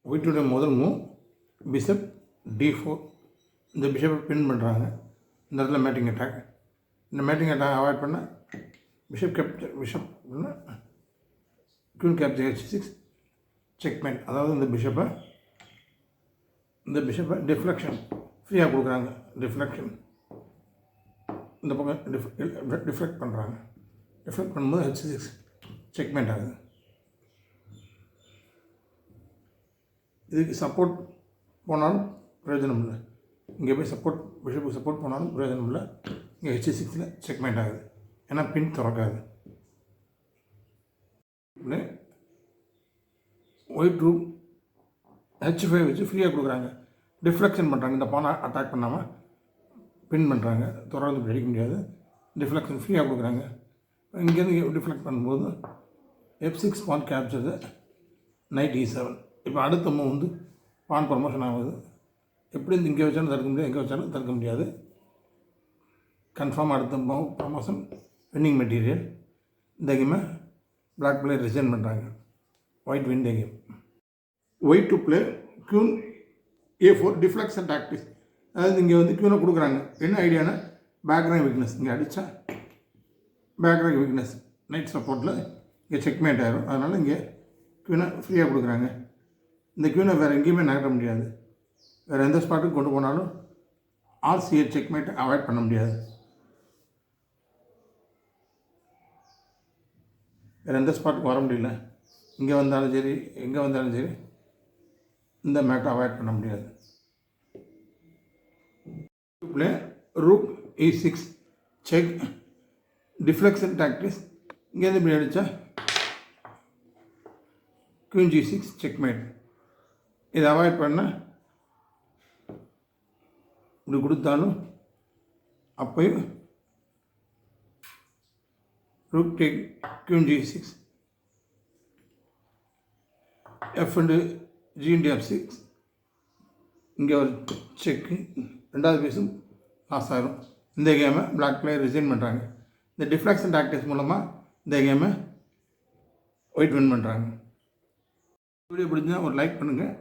ஒயிட்டுடைய முதல் move bishop d4. இந்த பிஷப்பை பின் பண்ணுறாங்க. இந்த இடத்துல மேட்டிங் அட்டாக். இந்த மேட்டிங் அட்டாக் அவாய்ட் பண்ண bishop capture queen capture h6 checkmate. அதாவது இந்த பிஷப்பை டிஃப்ளெக்ஷன் ஃப்ரீயாக கொடுக்குறாங்க. டிஃப்ளெக்ஷன் இந்த பக்கம் டிஃப்ளெக்ட் பண்ணுறாங்க. டிஃப்ளெக்ட் பண்ணும்போது h6 செக்மேட் ஆகுது. இதுக்கு சப்போர்ட் போனாலும் பிரயோஜனம் இல்லை. இங்கே போய் பிஷப்புக்கு சப்போர்ட் போனாலும் பிரயோஜனம் இல்லை. இங்கே h6 செக்மேட் ஆகுது. ஏன்னா பின் திறக்காது. ஒயிட் ரூம் h5 வச்சு ஃப்ரீயாக கொடுக்குறாங்க. டிஃப்ளெக்ஷன் பண்ணுறாங்க. இந்த பானை அட்டாக் பண்ணாமல் பின் பண்ணுறாங்க. தொடர்ந்து அடிக்க முடியாது. டிஃப்ளெக்ஷன் ஃப்ரீயாக கொடுக்குறாங்க. இங்கேருந்து டிஃப்ளெக்ட் பண்ணும்போது f6 பான் கேப்சர் knight e7. இப்போ அடுத்த மூவ் வந்து பான் ப்ரமோஷன் ஆகுது. எப்படி இங்கே வச்சாலும் தடுக்க முடியாது, எங்கே வச்சாலும் தடுக்க முடியாது. கன்ஃபார்ம் அடுத்த மூவ் ப்ரமோஷன் வின்னிங் மெட்டீரியல். இந்த கேமை பிளாக் பிளேயர் ரிசைன் பண்ணுறாங்க. White win the game. White to play queen a4 deflection tactics. அதாவது இங்கே வந்து க்யூனை கொடுக்குறாங்க. என்ன ஐடியானா பேக்ரவுண்ட் வீக்னஸ். இங்கே அடித்தா பேக்ரவுண்ட் வீக்னஸ் நைட் சப்போர்ட்டில் இங்கே செக்மேட் ஆகிடும். அதனால் இங்கே க்யூனை ஃப்ரீயாக கொடுக்குறாங்க. இந்த க்யூனை வேறு எங்கேயுமே நகர முடியாது. வேறு எந்த ஸ்பாட்டுக்கு கொண்டு போனாலும் RCA செக்மேட்டை அவாய்ட் பண்ண முடியாது. வேறு எந்த ஸ்பாட்டுக்கு வர முடியல. இங்கே வந்தாலும் சரி, எங்கே வந்தாலும் சரி, இந்த மேட்டை அவாய்ட் பண்ண முடியாது. Play rook e6 check deflection tactics. இங்கேருந்து இப்படி அடித்தா குயின் g6 செக்மேட். இதை அவாய்ட் பண்ண இப்படி கொடுத்தாலும் அப்போயும் rook take queen g6 f and g into f6. இங்கே ஒரு செக்கு. ரெண்டாவது பீஸும் லாஸ் ஆகிடும். இந்த கேமை பிளாக் பிளேயர் ரிசைன் பண்ணுறாங்க. இந்த டிஃப்ளெக்ஷன் டாக்டிக்ஸ் மூலமாக இந்த கேமை ஒயிட் வின் பண்ணுறாங்க. வீடியோ பிடிச்சா ஒரு லைக் பண்ணுங்கள்,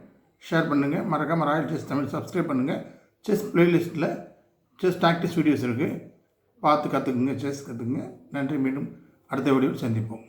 ஷேர் பண்ணுங்கள். மறக்காமல் ராயல் செஸ் தமிழ் சப்ஸ்கிரைப் பண்ணுங்கள். செஸ் பிளேலிஸ்ட்டில் செஸ் டாக்டிக்ஸ் வீடியோஸ் இருக்குது. பார்த்து கற்றுக்குங்க, செஸ் கற்றுக்குங்க. நன்றி. மீண்டும் அடுத்த வீடியோவில் சந்திப்போம்.